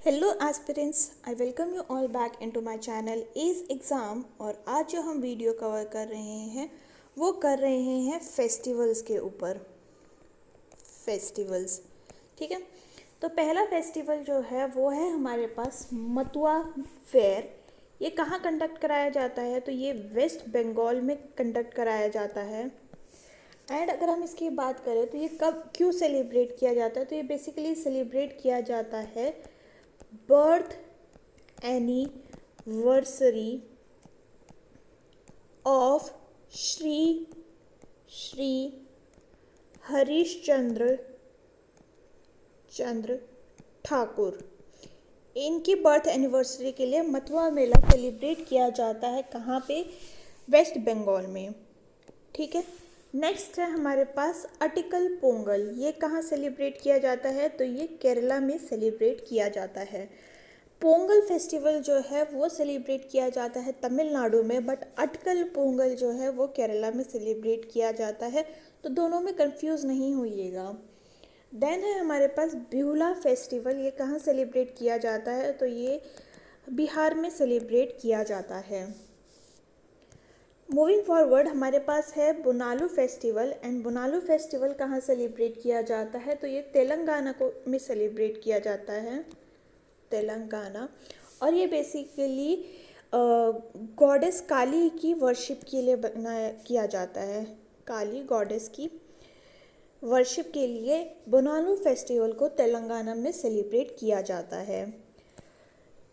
Hello aspirants, I welcome you all back into my channel edge exam. और आज जो हम वीडियो कवर कर रहे हैं वो कर रहे हैं फेस्टिवल्स के ऊपर। फेस्टिवल्स, ठीक है। तो पहला फेस्टिवल जो है वो है हमारे पास मथुआ फेयर। ये कहाँ कंडक्ट कराया जाता है? तो ये वेस्ट बंगाल में कंडक्ट कराया जाता है। एंड अगर हम इसकी बात करें तो ये कब क्यों सेलिब्रेट किया जाता है? तो ये बेसिकली सेलिब्रेट किया जाता है birth anniversary of Shri Shri Harishchandra Thakur. इनकी बर्थ एनिवर्सरी के लिए मथुरा मेला सेलिब्रेट किया जाता है। कहाँ पे? वेस्ट बंगाल में, ठीक है। नेक्स्ट है हमारे पास अटिकल पोंगल। ये कहाँ सेलिब्रेट किया जाता है? तो ये केरला में सेलिब्रेट किया जाता है। पोंगल फेस्टिवल जो है वो सेलिब्रेट किया जाता है तमिलनाडु में, बट अटकल पोंगल जो है वो केरला में सेलिब्रेट किया जाता है। तो दोनों में कंफ्यूज नहीं होइएगा। देन है हमारे पास बिहुला फेस्टिवल। ये कहाँ सेलिब्रेट किया जाता है? तो ये बिहार में सेलिब्रेट किया जाता है। मूविंग फॉरवर्ड हमारे पास है Bonalu festival. And Bonalu festival कहाँ सेलिब्रेट किया जाता है? तो ये तेलंगाना को में सेलिब्रेट किया जाता है, तेलंगाना। और ये बेसिकली गॉडेस काली की वर्शिप के लिए बनाया किया जाता है। काली गॉडेस की वर्शिप के लिए बोनालू फेस्टिवल को तेलंगाना में सेलिब्रेट किया जाता है।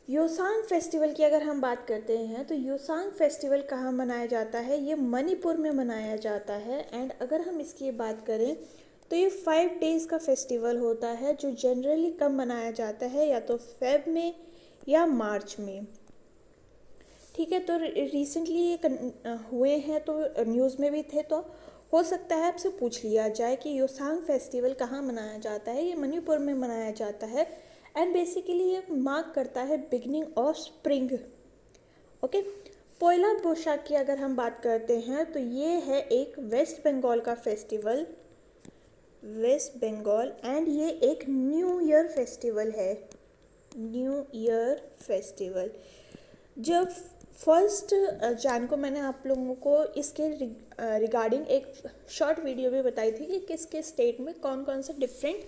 योसांग फेस्टिवल की अगर हम बात करते हैं तो योसांग फेस्टिवल कहाँ मनाया जाता है? ये मणिपुर में मनाया जाता है। एंड अगर हम इसकी बात करें तो ये 5 डेज़ का फेस्टिवल होता है, जो जनरली कब मनाया जाता है? या तो फेब में या मार्च में, ठीक है। तो रिसेंटली ये हुए हैं, तो न्यूज़ में भी थे, तो हो सकता है आपसे पूछ लिया जाए कि योसांग फेस्टिवल कहाँ मनाया जाता है। ये मणिपुर में मनाया जाता है। एंड बेसिकली ये मार्क करता है beginning of spring, okay. Poila Boishakh की अगर हम बात करते हैं तो ये है एक वेस्ट बंगाल का फेस्टिवल, वेस्ट बंगाल। एंड ये एक न्यू ईयर फेस्टिवल है, न्यू ईयर फेस्टिवल। जब 1 जान को मैंने आप लोगों को इसके रिगार्डिंग एक शॉर्ट वीडियो भी बताई थी कि किस किस स्टेट में कौन कौन से डिफरेंट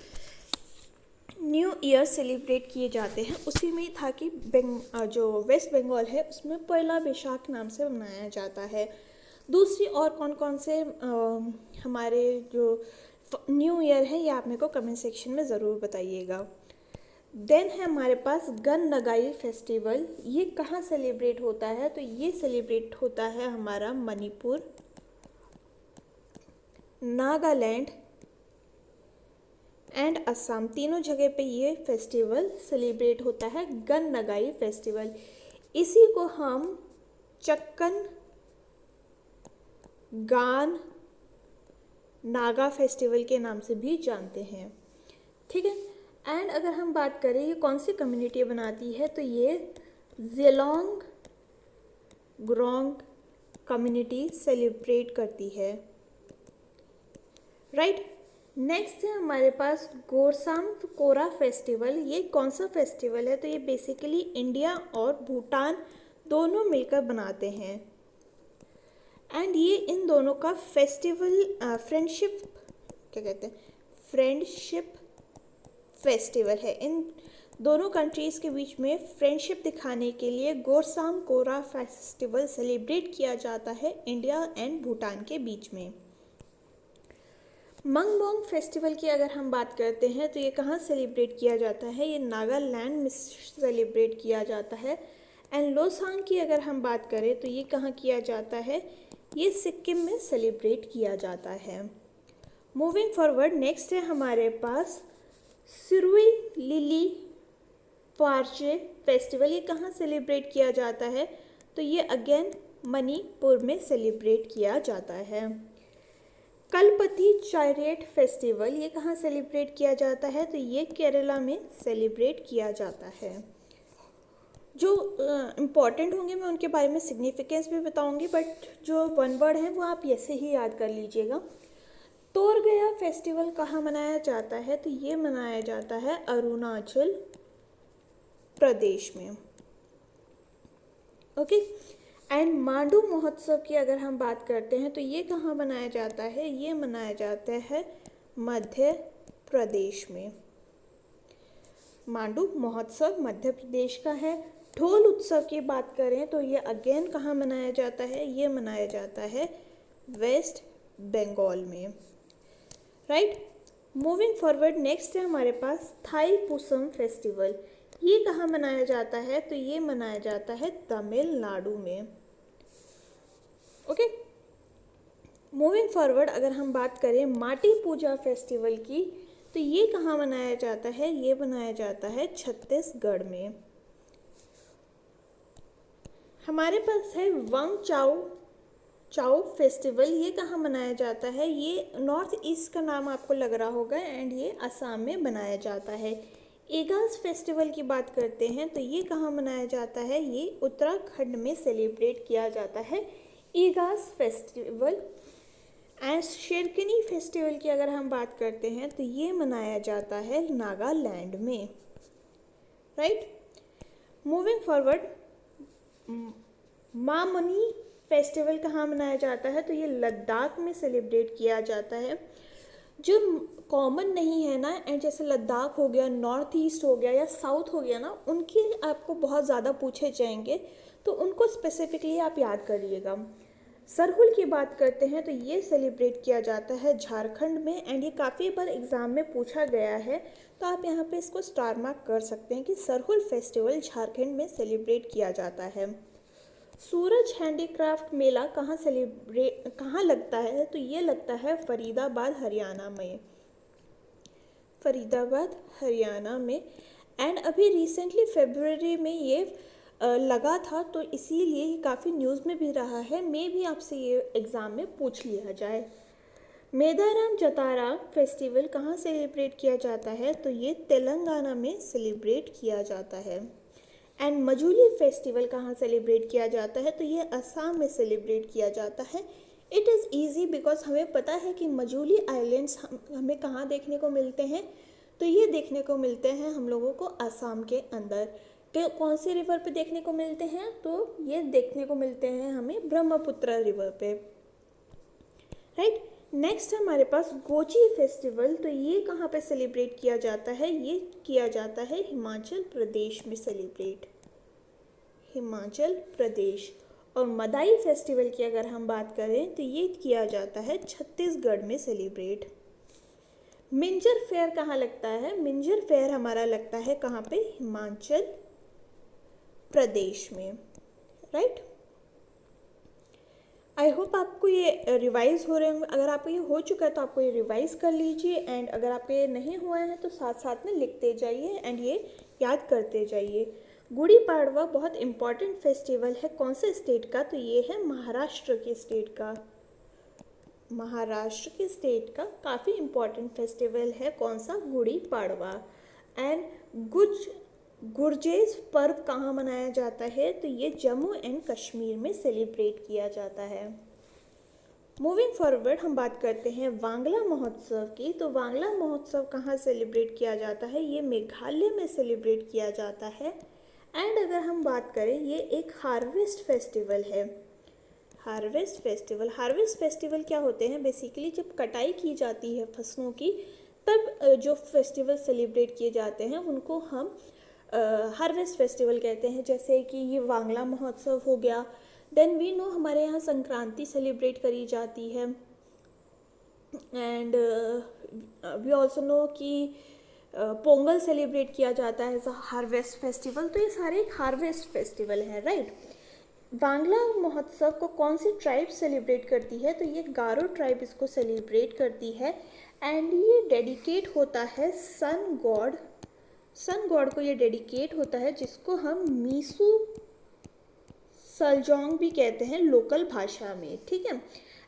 न्यू ईयर सेलिब्रेट किए जाते हैं, उसी में था कि जो वेस्ट बंगाल है उसमें पहला बैसाख नाम से मनाया जाता है। दूसरी और कौन कौन से हमारे जो न्यू ईयर है ये आप मेरे को कमेंट सेक्शन में ज़रूर बताइएगा। देन है हमारे पास गन नगाई फेस्टिवल। ये कहाँ सेलिब्रेट होता है? तो ये सेलिब्रेट होता है हमारा मणिपुर, नागालैंड एंड असम, तीनों जगह पे ये फेस्टिवल सेलिब्रेट होता है, गन नगाई फेस्टिवल। इसी को हम चक्कन गान नागा फेस्टिवल के नाम से भी जानते हैं, ठीक है। एंड अगर हम बात करें ये कौन सी कम्युनिटी बनाती है, तो ये जेलोंग ग्रोंग कम्युनिटी सेलिब्रेट करती है, राइट। नेक्स्ट है हमारे पास गोरसाम कोरा फेस्टिवल। ये कौन सा फेस्टिवल है? तो ये बेसिकली इंडिया और भूटान दोनों मिलकर बनाते हैं। एंड ये इन दोनों का फेस्टिवल फ्रेंडशिप, क्या कहते हैं, फ्रेंडशिप फेस्टिवल है। इन दोनों कंट्रीज़ के बीच में फ्रेंडशिप दिखाने के लिए गोरसाम कोरा फेस्टिवल सेलिब्रेट किया जाता है इंडिया एंड भूटान के बीच में। मंगमोंग फेस्टिवल की अगर हम बात करते हैं तो ये कहाँ सेलिब्रेट किया जाता है? ये नागालैंड में सेलिब्रेट किया जाता है। एंड लोसांग की अगर हम बात करें तो ये कहाँ किया जाता है? ये सिक्किम में सेलिब्रेट किया जाता है। मूविंग फॉरवर्ड नेक्स्ट है हमारे पास सिरुई लिली पार्चे फेस्टिवल। ये कहाँ सेलिब्रेट किया जाता है? तो ये अगेन मणिपुर में सेलिब्रेट किया जाता है। कलपति चैरियट फेस्टिवल ये कहाँ सेलिब्रेट किया जाता है? तो ये केरला में सेलिब्रेट किया जाता है। जो इम्पॉर्टेंट होंगे मैं उनके बारे में सिग्निफिकेंस भी बताऊंगी, बट जो वन वर्ड है वो आप ऐसे ही याद कर लीजिएगा। तोर गया फेस्टिवल कहाँ मनाया जाता है? तो ये मनाया जाता है अरुणाचल प्रदेश में। ओके। एंड मांडू महोत्सव की अगर हम बात करते हैं तो ये कहाँ मनाया जाता है? ये मनाया जाता है मध्य प्रदेश में। मांडू महोत्सव मध्य प्रदेश का है। ढोल उत्सव की बात करें तो ये अगेन कहाँ मनाया जाता है? ये मनाया जाता है वेस्ट बंगाल में। राइट। मूविंग फॉरवर्ड, नेक्स्ट है हमारे पास थाई पुसम फेस्टिवल। ये कहाँ मनाया जाता है? तो ये मनाया जाता है तमिलनाडु में। ओके। मूविंग फॉरवर्ड, अगर हम बात करें माटी पूजा फेस्टिवल की तो ये कहाँ मनाया जाता है? ये मनाया जाता है छत्तीसगढ़ में। हमारे पास है वंग चाओ फेस्टिवल। ये कहाँ मनाया जाता है? ये नॉर्थ ईस्ट का नाम आपको लग रहा होगा एंड ये असम में मनाया जाता है। ईगास फेस्टिवल की बात करते हैं तो ये कहाँ मनाया जाता है? ये उत्तराखंड में सेलिब्रेट किया जाता है ईगास फेस्टिवल। एंड शेरकनी फेस्टिवल की अगर हम बात करते हैं तो ये मनाया जाता है नागालैंड में। राइट। मूविंग फॉरवर्ड, मामनी फेस्टिवल कहाँ मनाया जाता है? तो ये लद्दाख में सेलिब्रेट किया जाता है। जो कॉमन नहीं है ना, एंड जैसे लद्दाख हो गया, नॉर्थ ईस्ट हो गया या साउथ हो गया ना, उनके आपको बहुत ज़्यादा पूछे जाएंगे तो उनको स्पेसिफिकली आप याद करिएगा। सरहुल की बात करते हैं तो ये सेलिब्रेट किया जाता है झारखंड में एंड ये काफ़ी बार एग्ज़ाम में पूछा गया है, तो आप यहाँ पे इसको स्टार मार्क कर सकते हैं कि सरहुल फेस्टिवल झारखंड में सेलिब्रेट किया जाता है। सूरज हैंडीक्राफ्ट मेला कहाँ लगता है? तो ये लगता है फरीदाबाद हरियाणा में। फरीदाबाद हरियाणा में। एंड अभी रिसेंटली फरवरी में ये लगा था, तो इसीलिए ये काफ़ी न्यूज़ में भी रहा है। मे भी आपसे ये एग्ज़ाम में पूछ लिया जाए। मेदाराम जतारा फेस्टिवल कहाँ सेलिब्रेट किया जाता है? तो ये तेलंगाना में सेलिब्रेट किया जाता है। एंड मजूली फेस्टिवल कहाँ सेलिब्रेट किया जाता है? तो ये असम में सेलिब्रेट किया जाता है। इट इज़ ईजी बिकॉज हमें पता है कि मजूली आइलैंड्स हमें कहाँ देखने को मिलते हैं? तो ये देखने को मिलते हैं हम लोगों को असम के अंदर। कि कौन से रिवर पे देखने को मिलते हैं? तो ये देखने को मिलते हैं हमें ब्रह्मपुत्र रिवर पे। राइट। नेक्स्ट हमारे पास गोची फेस्टिवल। तो ये कहाँ पे सेलिब्रेट किया जाता है? ये किया जाता है हिमाचल प्रदेश में सेलिब्रेट, हिमाचल प्रदेश। और मदाई फेस्टिवल की अगर हम बात करें तो ये किया जाता है छत्तीसगढ़ में सेलिब्रेट। मिंजर फेयर कहाँ लगता है? मिंजर फेयर हमारा लगता है कहाँ पे? हिमाचल प्रदेश में। राइट। आई होप आपको ये रिवाइज हो रहे होंगे। अगर आपको ये हो चुका है तो आपको ये रिवाइज कर लीजिए, एंड अगर आपके ये नहीं हुए हैं तो साथ साथ में लिखते जाइए एंड ये याद करते जाइए। गुड़ी पाड़वा बहुत इम्पॉर्टेंट फेस्टिवल है। कौन से स्टेट का? तो ये है महाराष्ट्र के स्टेट का। महाराष्ट्र के स्टेट का काफ़ी इम्पॉर्टेंट फेस्टिवल है। कौन सा? गुड़ी पाड़वा। एंड गुरजेस पर्व कहाँ मनाया जाता है? तो ये जम्मू एंड कश्मीर में सेलिब्रेट किया जाता है। मूविंग फॉरवर्ड, हम बात करते हैं वांगला महोत्सव की। तो वांगला महोत्सव कहाँ सेलिब्रेट किया जाता है? ये मेघालय में सेलिब्रेट किया जाता है। एंड अगर हम बात करें, ये एक हार्वेस्ट फेस्टिवल है। हार्वेस्ट फेस्टिवल क्या होते हैं? बेसिकली जब कटाई की जाती है फसलों की, तब जो फेस्टिवल सेलिब्रेट किए जाते हैं उनको हम हार्वेस्ट फेस्टिवल कहते हैं। जैसे कि ये वांगला महोत्सव हो गया। देन वी नो हमारे यहाँ संक्रांति सेलिब्रेट करी जाती है। एंड वी ऑल्सो नो कि पोंगल सेलिब्रेट किया जाता है एज अ हार्वेस्ट फेस्टिवल। तो ये सारे एक हार्वेस्ट फेस्टिवल है। राइट। वांगला महोत्सव को कौन सी ट्राइब सेलिब्रेट करती है? तो ये गारो ट्राइब इसको सेलिब्रेट करती है। एंड ये डेडिकेट होता है सन गॉड को ये डेडिकेट होता है, जिसको हम मीसू सलजोंग भी कहते हैं लोकल भाषा में। ठीक है।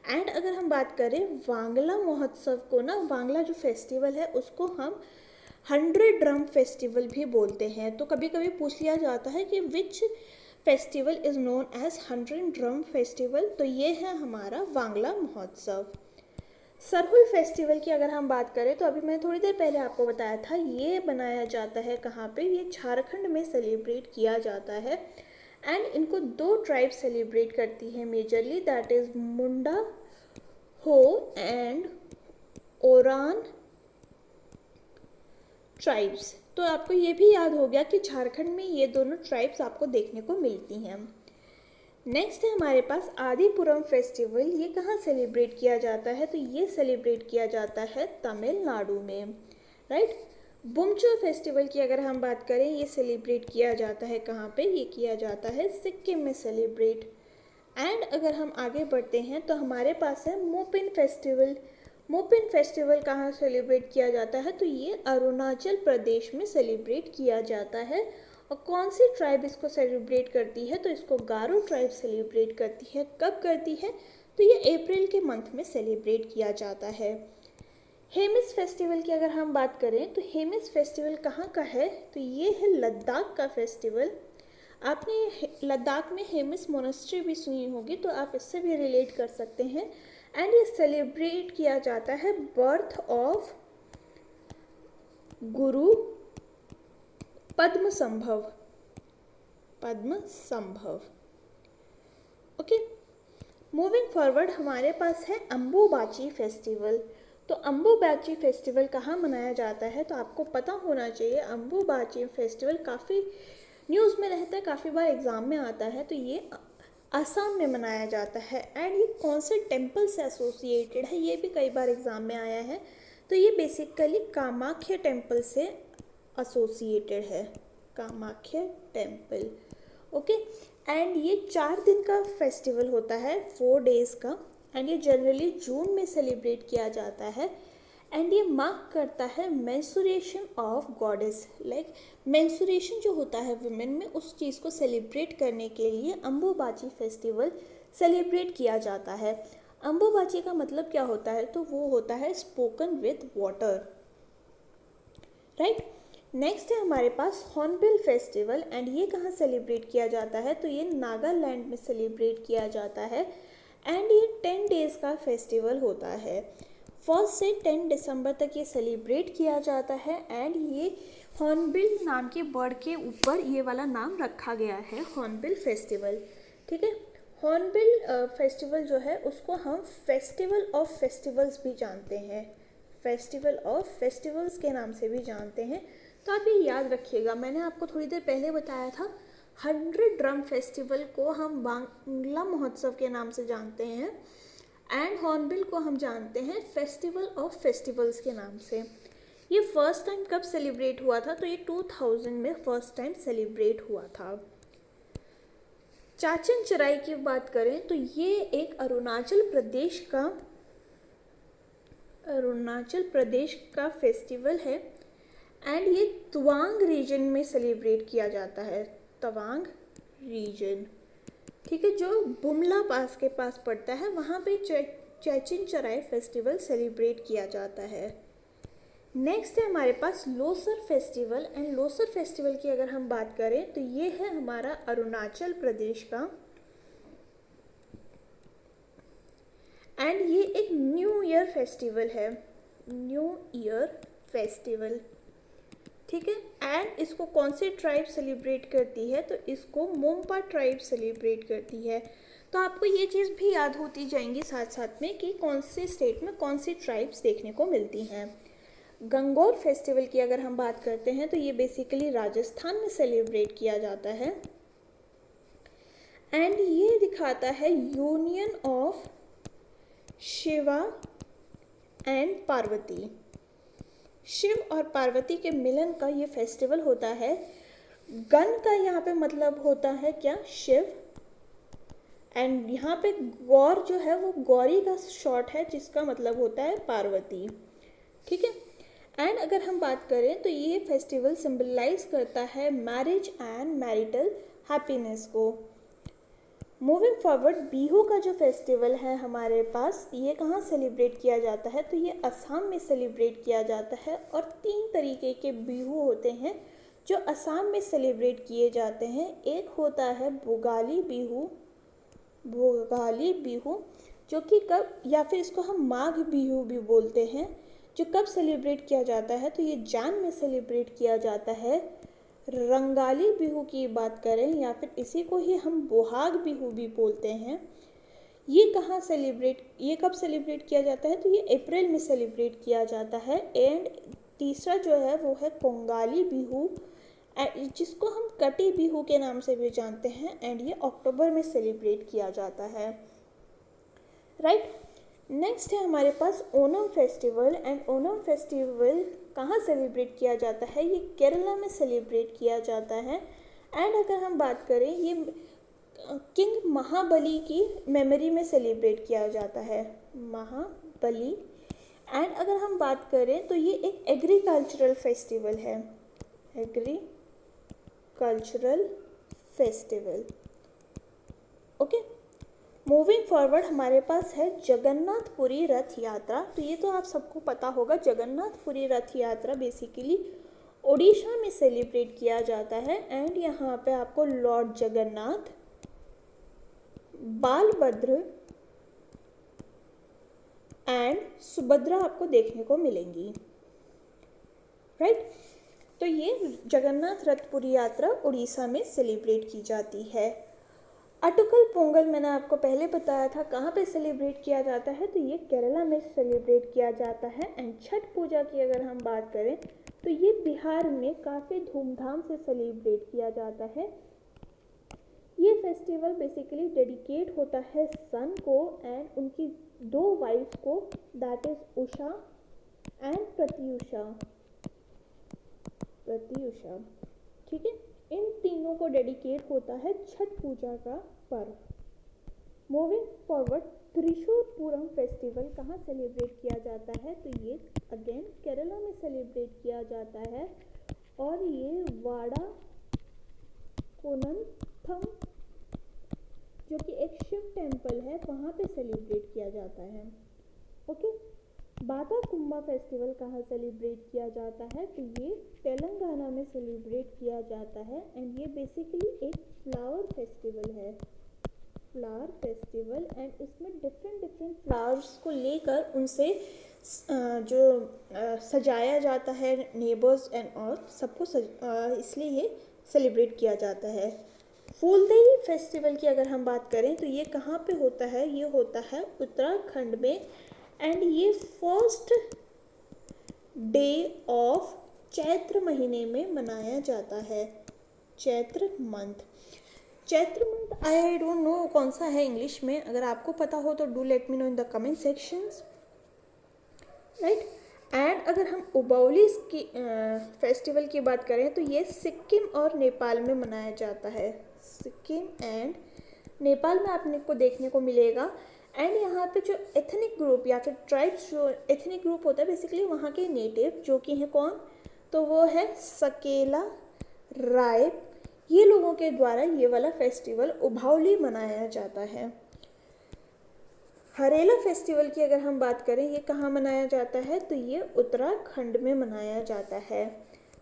एंड अगर हम बात करें वांगला महोत्सव को ना, वांगला जो फेस्टिवल है उसको हम 100 ड्रम फेस्टिवल भी बोलते हैं। तो कभी कभी पूछ लिया जाता है कि which festival is known as 100 drum festival? तो ये है हमारा वांगला महोत्सव। सरहुल फेस्टिवल की अगर हम बात करें तो अभी मैं थोड़ी देर पहले आपको बताया था, ये बनाया जाता है कहाँ पे, ये झारखंड में सेलिब्रेट किया जाता है। एंड इनको दो ट्राइब सेलिब्रेट करती है मेजरली, दैट इज़ मुंडा हो एंड ओरान ट्राइब्स। तो आपको ये भी याद हो गया कि झारखंड में ये दोनों ट्राइब्स आपको देखने को मिलती हैं। नेक्स्ट है हमारे पास आदिपुरम फेस्टिवल। ये कहाँ सेलिब्रेट किया जाता है, तो ये सेलिब्रेट किया जाता है तमिलनाडु में, राइट। बुमचो फेस्टिवल की अगर हम बात करें, ये सेलिब्रेट किया जाता है कहाँ पे, ये किया जाता है सिक्किम में सेलिब्रेट। एंड अगर हम आगे बढ़ते हैं तो हमारे पास है मोपिन फेस्टिवल। मोपिन फेस्टिवल कहाँ सेलिब्रेट किया जाता है, तो ये अरुणाचल प्रदेश में सेलिब्रेट किया जाता है। और कौन सी ट्राइब इसको सेलिब्रेट करती है, तो इसको गारो ट्राइब सेलिब्रेट करती है। कब करती है, तो ये अप्रैल के मंथ में सेलिब्रेट किया जाता है। हेमिस फेस्टिवल की अगर हम बात करें तो हेमिस फेस्टिवल कहाँ का है, तो ये है लद्दाख का फेस्टिवल। आपने लद्दाख में हेमिस मोनेस्ट्री भी सुनी होगी, तो आप इससे भी रिलेट कर सकते हैं। एंड ये सेलिब्रेट किया जाता है birth of Guru Padmasambhava. Okay, moving forward हमारे पास है अम्बुबाची फेस्टिवल। तो अम्बुबाची फेस्टिवल कहाँ मनाया जाता है, तो आपको पता होना चाहिए। अम्बुबाची फेस्टिवल काफ़ी न्यूज़ में रहता है, काफ़ी बार एग्ज़ाम में आता है। तो ये असम में मनाया जाता है। एंड ये कौन से टेम्पल से एसोसिएटेड है, ये भी कई बार एग्ज़ाम में आया है। तो ये बेसिकली कामाख्या टेम्पल से एसोसिएटेड है, कामाख्या टेम्पल। ओके, एंड ये 4 दिन का फेस्टिवल होता है, 4 डेज़ का। एंड ये जनरली जून में सेलिब्रेट किया जाता है। एंड ये मार्क करता है mensuration of goddess, like mensuration जो होता है वुमेन में, उस चीज़ को सेलिब्रेट करने के लिए अम्बुबाची फेस्टिवल सेलिब्रेट किया जाता है। अम्बुबाची का मतलब क्या होता है, तो वो होता है spoken with water, right. Next है हमारे पास हॉर्नबिल फेस्टिवल। एंड ये कहाँ सेलिब्रेट किया जाता है, तो ये नागालैंड में सेलिब्रेट किया जाता है। एंड ये 10 डेज़ का फेस्टिवल होता है, 1 से 10 दिसंबर तक ये सेलिब्रेट किया जाता है। एंड ये हॉर्नबिल नाम के बर्ड के ऊपर ये वाला नाम रखा गया है, हॉर्नबिल फेस्टिवल, ठीक है। हॉर्नबिल फेस्टिवल जो है उसको हम फेस्टिवल ऑफ फेस्टिवल्स भी जानते हैं, फेस्टिवल ऑफ फेस्टिवल्स के नाम से भी जानते हैं। तो आप ये याद रखिएगा, मैंने आपको थोड़ी देर पहले बताया था 100 ड्रम फेस्टिवल को हम बांग्ला महोत्सव के नाम से जानते हैं। एंड हॉर्नबिल को हम जानते हैं फेस्टिवल ऑफ फेस्टिवल्स के नाम से। ये फर्स्ट टाइम कब सेलिब्रेट हुआ था, तो ये 2000 में फर्स्ट टाइम सेलिब्रेट हुआ था। चाचन चराई की बात करें तो ये एक अरुणाचल प्रदेश का फेस्टिवल है। एंड ये तवांग रीजन में सेलिब्रेट किया जाता है, तवांग रीजन, ठीक है, जो बुमला पास के पास पड़ता है, वहाँ पे चैचिन चराई फेस्टिवल सेलिब्रेट किया जाता है। नेक्स्ट है हमारे पास Losar festival. And Losar festival की अगर हम बात करें तो ये है हमारा अरुणाचल प्रदेश का। एंड ये एक न्यू ईयर फेस्टिवल है, न्यू ईयर फेस्टिवल, ठीक है। एंड इसको कौन सी ट्राइब सेलिब्रेट करती है, तो इसको मोम्पा ट्राइब सेलिब्रेट करती है। तो आपको ये चीज़ भी याद होती जाएंगी साथ साथ में कि कौन से स्टेट में कौन सी ट्राइब्स देखने को मिलती हैं। गंगौर फेस्टिवल की अगर हम बात करते हैं तो ये बेसिकली राजस्थान में सेलिब्रेट किया जाता है। एंड ये दिखाता है union of Shiva and Parvati, Shiv और पार्वती के मिलन का ये फेस्टिवल होता है। गण का यहाँ पे मतलब होता है क्या, शिव। एंड यहाँ पे गौर जो है वो गौरी का शॉर्ट है, जिसका मतलब होता है पार्वती, ठीक है। एंड अगर हम बात करें तो ये फेस्टिवल सिंबलाइज करता है मैरिज एंड मैरिटल हैप्पीनेस को। मूविंग फॉरवर्ड, बिहू का जो फेस्टिवल है हमारे पास, ये कहाँ सेलिब्रेट किया जाता है, तो ये असम में सेलिब्रेट किया जाता है। और 3 तरीके के बिहू होते हैं जो असम में सेलिब्रेट किए जाते हैं। एक होता है भोगाली बिहू, जो कि कब, या फिर इसको हम माघ बिहू भी बोलते हैं, जो कब सेलिब्रेट किया जाता है तो ये जान में सेलिब्रेट किया जाता है। रंगाली बिहू की बात करें या फिर इसी को ही हम बोहाग बिहू भी बोलते हैं, ये कब सेलिब्रेट किया जाता है तो ये अप्रैल में सेलिब्रेट किया जाता है। एंड तीसरा जो है वो है कोंगाली बिहू, जिसको हम कटी बिहू के नाम से भी जानते हैं, एंड ये अक्टूबर में सेलिब्रेट किया जाता है, राइट। नेक्स्ट है हमारे पास Onam festival, and Onam festival कहाँ सेलिब्रेट किया जाता है, ये केरला में सेलिब्रेट किया जाता है। एंड अगर हम बात करें, ये किंग महाबली की मेमोरी में सेलिब्रेट किया जाता है, महाबली। एंड अगर हम बात करें तो ये एक एग्रीकल्चरल फेस्टिवल है, agricultural festival, okay. Moving forward हमारे पास है जगन्नाथपुरी रथ यात्रा। तो ये तो आप सबको पता होगा, जगन्नाथपुरी रथ यात्रा बेसिकली ओडिशा में सेलिब्रेट किया जाता है। एंड यहाँ पे आपको लॉर्ड जगन्नाथ, बालभद्र एंड सुभद्रा आपको देखने को मिलेंगी, राइट। तो ये जगन्नाथ रथपुरी यात्रा उड़ीसा में सेलिब्रेट की जाती है। अटुकल पोंगल मैंने आपको पहले बताया था कहाँ पे सेलिब्रेट किया जाता है, तो ये केरला में सेलिब्रेट किया जाता है। एंड छठ पूजा की अगर हम बात करें तो ये बिहार में काफ़ी धूमधाम से सेलिब्रेट किया जाता है। ये फेस्टिवल बेसिकली डेडिकेट होता है सन को एंड उनकी 2 वाइफ को, that is Usha and Pratyusha, ठीक है। इन तीनों को डेडिकेट होता है छठ पूजा का पर्व। मूविंग फॉरवर्ड, त्रिशूर पूरम फेस्टिवल कहाँ सेलिब्रेट किया जाता है, तो ये अगेन केरला में सेलिब्रेट किया जाता है, और ये वाड़ा कोनंथम जो कि एक शिव टेम्पल है वहाँ पे सेलिब्रेट किया जाता है, ओके। बाता कुम्भा फेस्टिवल कहाँ सेलिब्रेट किया जाता है, तो ये तेलंगाना में सेलिब्रेट किया जाता है। एंड ये बेसिकली एक फ्लावर फेस्टिवल है, फ्लावर फेस्टिवल, एंड इसमें डिफरेंट फ्लावर्स को लेकर उनसे जो सजाया जाता है, नेबर्स एंड ऑल सबको इसलिए ये सेलिब्रेट किया जाता है। फूलदेई फेस्टिवल की अगर हम बात करें तो ये कहाँ पे होता है, ये होता है उत्तराखंड में। एंड ये फर्स्ट डे ऑफ चैत्र महीने में मनाया जाता है, Chaitra month I don't know कौन सा है इंग्लिश में, अगर आपको पता हो तो do let me know in the comment sections, right. And अगर हम उबौली की फेस्टिवल की बात करें तो ये सिक्किम और नेपाल में मनाया जाता है, सिक्किम एंड नेपाल में आपने को देखने को मिलेगा। एंड यहाँ पे जो एथनिक ग्रुप या फिर ट्राइब्स, जो एथनिक ग्रुप होता है बेसिकली वहाँ के नेटिव जो कि हैं कौन, तो वो है सकेला राय, ये लोगों के द्वारा ये वाला फेस्टिवल उभावली मनाया जाता है। हरेला फेस्टिवल की अगर हम बात करें ये कहाँ मनाया जाता है, तो ये उत्तराखंड में मनाया जाता है।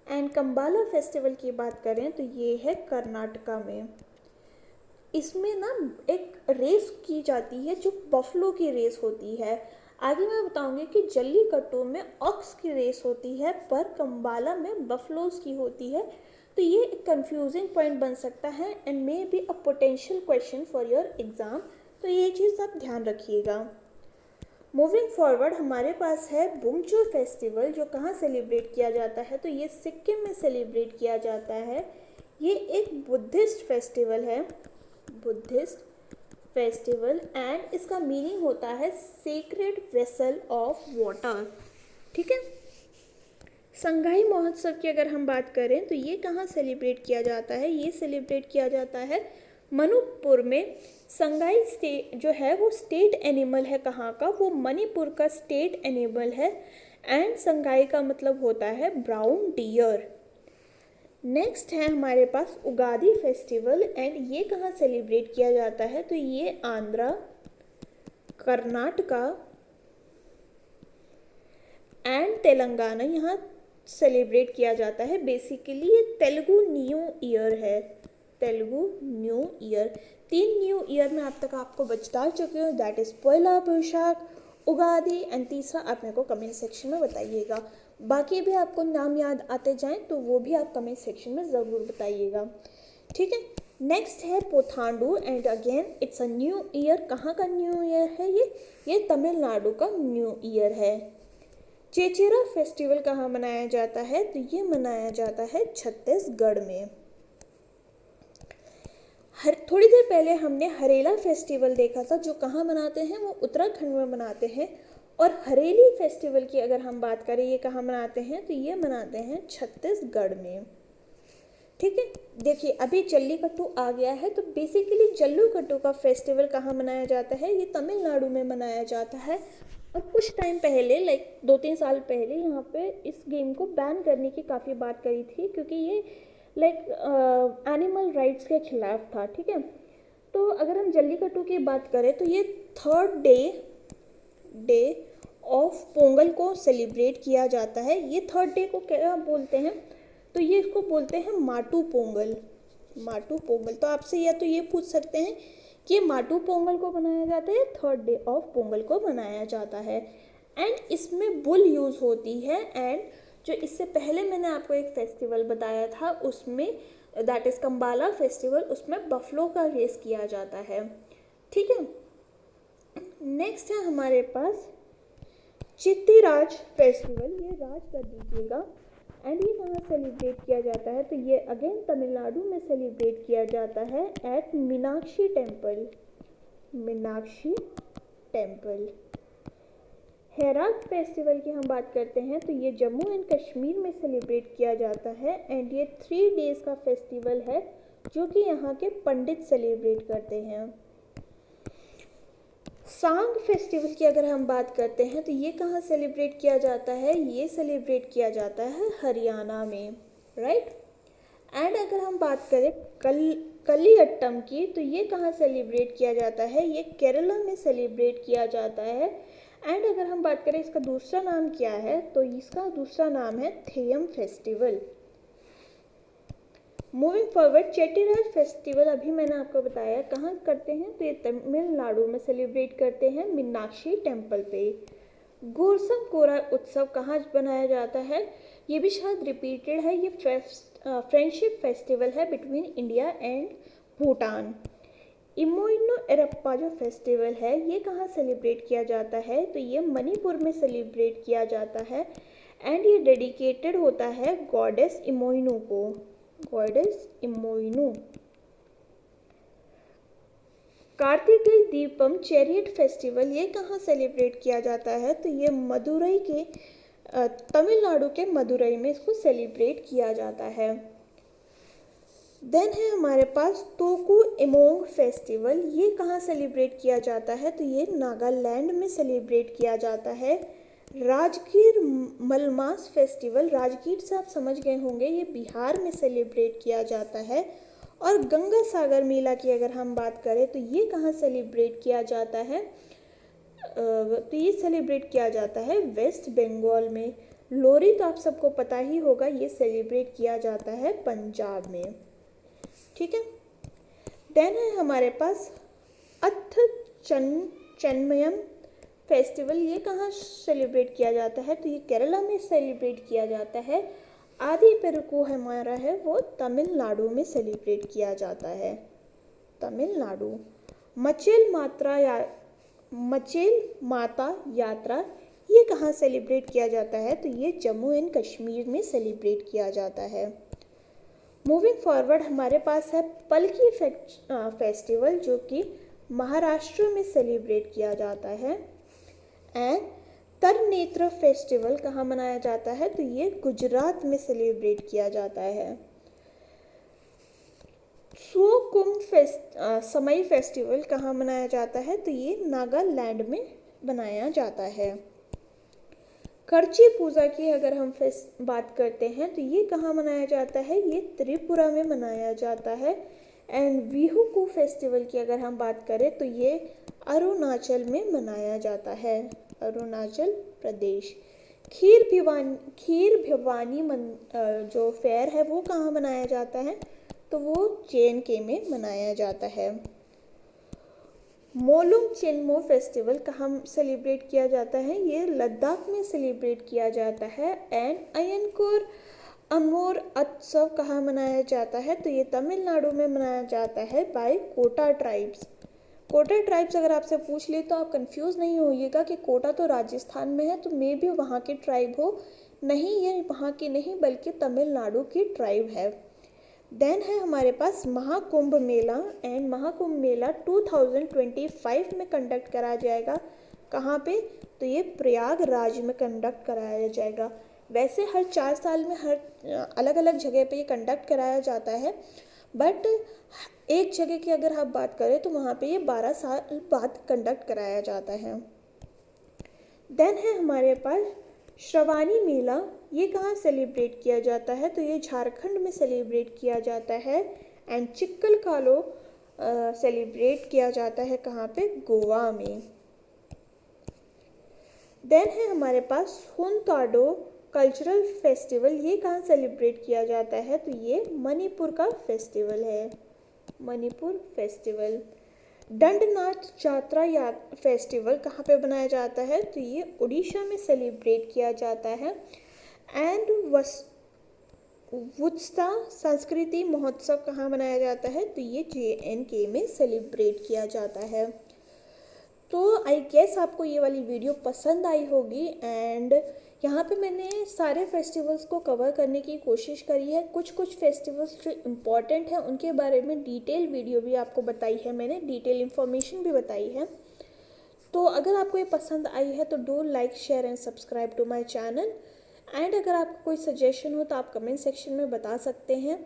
एंड कंबाला फेस्टिवल की बात करें तो ये है कर्नाटका में। इसमें ना एक रेस की जाती है जो बफलो की रेस होती है। आगे मैं बताऊंगी कि जल्लीकट्टू में ऑक्स की रेस होती है पर कंबाला में बफलोज की होती है। तो ये एक कंफ्यूजिंग पॉइंट बन सकता है and may be a potential question for your exam, तो ये चीज़ आप ध्यान रखिएगा। मूविंग फॉरवर्ड हमारे पास है बुंगचू फेस्टिवल जो कहाँ सेलिब्रेट किया जाता है, तो ये सिक्किम में सेलिब्रेट किया जाता है। ये एक बुद्धिस्ट फेस्टिवल है, बुद्धिस्ट फेस्टिवल, एंड इसका मीनिंग होता है सेक्रेड वेसल ऑफ वाटर, ठीक है। संगाई महोत्सव की अगर हम बात करें तो ये कहाँ सेलिब्रेट किया जाता है, ये सेलिब्रेट किया जाता है मणिपुर में। संगाई स्टेट जो है वो स्टेट एनिमल है कहाँ का, वो मणिपुर का स्टेट एनिमल है। एंड संगाई का मतलब होता है ब्राउन डियर। नेक्स्ट है हमारे पास उगादी फेस्टिवल, एंड ये कहाँ सेलिब्रेट किया जाता है, तो ये आंध्रा, कर्नाटका एंड तेलंगाना यहाँ सेलिब्रेट किया जाता है। बेसिकली ये तेलुगु न्यू ईयर है, Telugu new year. 3 new year में अब तक आपको बता चुके हो, that is Poila Boishakh, Ugadi and तीसरा आप मेरे को कमेंट सेक्शन में बताइएगा। बाकी भी आपको नाम याद आते जाएं तो वो भी आप कमेंट सेक्शन में ज़रूर बताइएगा, ठीक है। नेक्स्ट है Puthandu and again it's a new year. कहाँ का न्यू ईयर है ये तमिलनाडु का न्यू ईयर है। चेचेरा फेस्टिवल कहाँ मनाया जाता है, तो ये मनाया जाता है छत्तीसगढ़ में। थोड़ी देर पहले हमने हरेला फेस्टिवल देखा था, जो कहाँ मनाते हैं, वो उत्तराखंड में मनाते हैं। और हरेली फेस्टिवल की अगर हम बात करें, ये कहाँ मनाते हैं, तो ये मनाते हैं छत्तीसगढ़ में, ठीक है। देखिए अभी जल्लीकट्टू आ गया है, तो बेसिकली जल्लीकट्टू का फेस्टिवल कहाँ मनाया जाता है, ये तमिलनाडु में मनाया जाता है। और कुछ टाइम पहले, लाइक 2-3 साल पहले, यहाँ पे इस गेम को बैन करने की काफ़ी बात करी थी, क्योंकि ये लाइक एनिमल राइट्स के खिलाफ था, ठीक है। तो अगर हम जल्लीकट्टू की बात करें, तो ये 3rd डे ऑफ पोंगल को सेलिब्रेट किया जाता है। ये 3rd डे को क्या बोलते हैं, तो ये इसको बोलते हैं माटू पोंगल। माटू पोंगल, तो आपसे या तो ये पूछ सकते हैं कि माटू पोंगल को मनाया जाता है, 3rd डे ऑफ पोंगल को मनाया जाता है। एंड इसमें बुल यूज़ होती है। एंड जो इससे पहले मैंने आपको एक फेस्टिवल बताया था, उसमें दैट इज़ कंबाला फेस्टिवल, उसमें बफलो का रेस किया जाता है, ठीक है। नेक्स्ट है हमारे पास चित्तीराज फेस्टिवल। ये राज कर दीजिएगा। एंड ये कहाँ सेलिब्रेट किया जाता है, तो ये अगेन तमिलनाडु में सेलिब्रेट किया जाता है at Meenakshi temple. Meenakshi temple. Herath festival की हम बात करते हैं, तो ये जम्मू एंड कश्मीर में सेलिब्रेट किया जाता है। एंड ये 3 डेज़ का फेस्टिवल है, जो कि यहाँ के पंडित सेलिब्रेट करते हैं। सांग फेस्टिवल की अगर हम बात करते हैं, तो ये कहाँ सेलिब्रेट किया जाता है, ये सेलिब्रेट किया जाता है हरियाणा में, राइट। एंड अगर हम बात करें कलियट्टम की, तो ये कहाँ सेलिब्रेट किया जाता है, ये केरला में सेलिब्रेट किया जाता है। एंड अगर हम बात करें इसका दूसरा नाम क्या है, तो इसका दूसरा नाम है थेयम फेस्टिवल। मूविंग फॉरवर्ड, चेट्टीराज फेस्टिवल अभी मैंने आपको बताया कहाँ करते हैं, तो ये तमिलनाडु में सेलिब्रेट करते हैं मीनाक्षी टेम्पल पे। गोरसम कोरा उत्सव कहाँ बनाया जाता है, ये भी शायद रिपीटेड है। ये फ्रेंडशिप फेस्टिवल है बिटवीन इंडिया एंड भूटान। इमोइनो एरप्पा जो फेस्टिवल है, ये कहाँ सेलिब्रेट किया जाता है, तो ये मणिपुर में सेलिब्रेट किया जाता है। एंड ये डेडिकेटेड होता है गॉडेस इमोइनो को, goddess Imoinu. Kartikeya Deepam chariot festival, ये कहाँ सेलिब्रेट किया जाता है, तो ये मदुरई के तमिलनाडु के मदुरई में इसको सेलिब्रेट किया जाता है। देन है हमारे पास तोकू इमोंग फेस्टिवल। ये कहाँ सेलिब्रेट किया जाता है, तो ये नागालैंड में सेलिब्रेट किया जाता है। राजगीर मलमास फेस्टिवल, राजगीर से आप समझ गए होंगे, ये बिहार में सेलिब्रेट किया जाता है। और गंगा सागर मेला की अगर हम बात करें, तो ये कहाँ सेलिब्रेट किया जाता है, तो ये सेलिब्रेट किया जाता है वेस्ट बंगाल में। लोहरी तो आप सबको पता ही होगा, ये सेलिब्रेट किया जाता है पंजाब में, ठीक है। देन है हमारे पास अथ चन्मयम फेस्टिवल। ये कहाँ सेलिब्रेट किया जाता है, तो ये केरला में सेलिब्रेट किया जाता है। आदि पेरुकू हमारा है, वो तमिलनाडु में सेलिब्रेट किया जाता है, तमिलनाडु। मचेल माता यात्रा, ये कहाँ सेलिब्रेट किया जाता है, तो ये जम्मू एंड कश्मीर में सेलिब्रेट किया जाता है। मूविंग फॉरवर्ड, हमारे पास है पलकी फेस्टिवल, जो कि महाराष्ट्र में सेलिब्रेट किया जाता है। एंड तरनेत्र फेस्टिवल कहाँ मनाया जाता है, तो ये गुजरात में सेलिब्रेट किया जाता है। समई फेस्टिवल कहाँ मनाया जाता है, तो ये नागालैंड में मनाया जाता है। करची पूजा की अगर हम बात करते हैं, तो ये कहाँ मनाया जाता है, ये त्रिपुरा में मनाया जाता है। एंड बिहू फेस्टिवल की अगर हम बात करें, तो ये अरुणाचल में मनाया जाता है, अरुणाचल प्रदेश। खीर भिवानी जो फेयर है, वो कहाँ मनाया जाता है, तो वो JNK में मनाया जाता है। मोलुंग चेनमो फेस्टिवल कहाँ सेलिब्रेट किया जाता है? ये लद्दाख में सेलिब्रेट किया जाता है। एंड अयनकोर अमोर उत्सव कहाँ मनाया जाता है? तो ये तमिलनाडु में मनाया जाता है by Kota tribes. Kota tribes अगर आपसे पूछ ले तो आप कंफ्यूज नहीं होइएगा कि कोटा तो राजस्थान में है, तो मे भी वहाँ की ट्राइब हो। नहीं, ये वहाँ की नहीं बल्कि तमिलनाडु की ट्राइब है। देन है हमारे पास महाकुंभ मेला। एंड महाकुंभ मेला 2025 में कंडक्ट कराया जाएगा। कहाँ पे? तो ये प्रयागराज में कंडक्ट कराया जाएगा। वैसे हर 4 साल में हर अलग अलग जगह पे ये कंडक्ट कराया जाता है, बट एक जगह की अगर आप बात करें तो वहाँ पे ये 12 साल बाद कंडक्ट कराया जाता है। देन है हमारे पास श्रवानी मेला। ये कहाँ सेलिब्रेट किया जाता है? तो ये झारखंड में सेलिब्रेट किया जाता है। एंड चिक्कल कालो सेलिब्रेट किया जाता है कहाँ पे? गोवा में। देन है हमारे पास सोनताडो कल्चरल फेस्टिवल। ये कहाँ सेलिब्रेट किया जाता है? तो ये मणिपुर का फेस्टिवल है, मणिपुर फेस्टिवल। दंडनाथ जात्रा या फेस्टिवल कहाँ पे बनाया जाता है? तो ये उड़ीसा में सेलिब्रेट किया जाता है। एंड वुत्सा संस्कृति महोत्सव कहाँ मनाया जाता है? तो ये JNK में सेलिब्रेट किया जाता है। तो आई गेस आपको ये वाली वीडियो पसंद आई होगी। एंड यहाँ पे मैंने सारे फेस्टिवल्स को कवर करने की कोशिश करी है। कुछ फेस्टिवल्स जो इम्पॉर्टेंट हैं उनके बारे में डिटेल वीडियो भी आपको बताई है, मैंने डिटेल इन्फॉर्मेशन भी बताई है। तो अगर आपको ये पसंद आई है तो do like share and subscribe to my channel. And अगर आपको कोई सजेशन हो तो आप कमेंट सेक्शन में बता सकते हैं।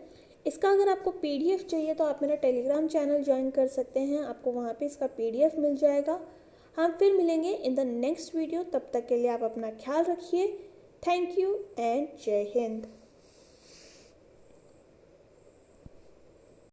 इसका अगर आपको PDF चाहिए तो आप मेरा टेलीग्राम चैनल ज्वाइन कर सकते हैं, आपको वहाँ पे इसका PDF मिल जाएगा। हम फिर मिलेंगे इन द नेक्स्ट वीडियो। तब तक के लिए आप अपना ख्याल रखिए। थैंक यू एंड जय हिंद।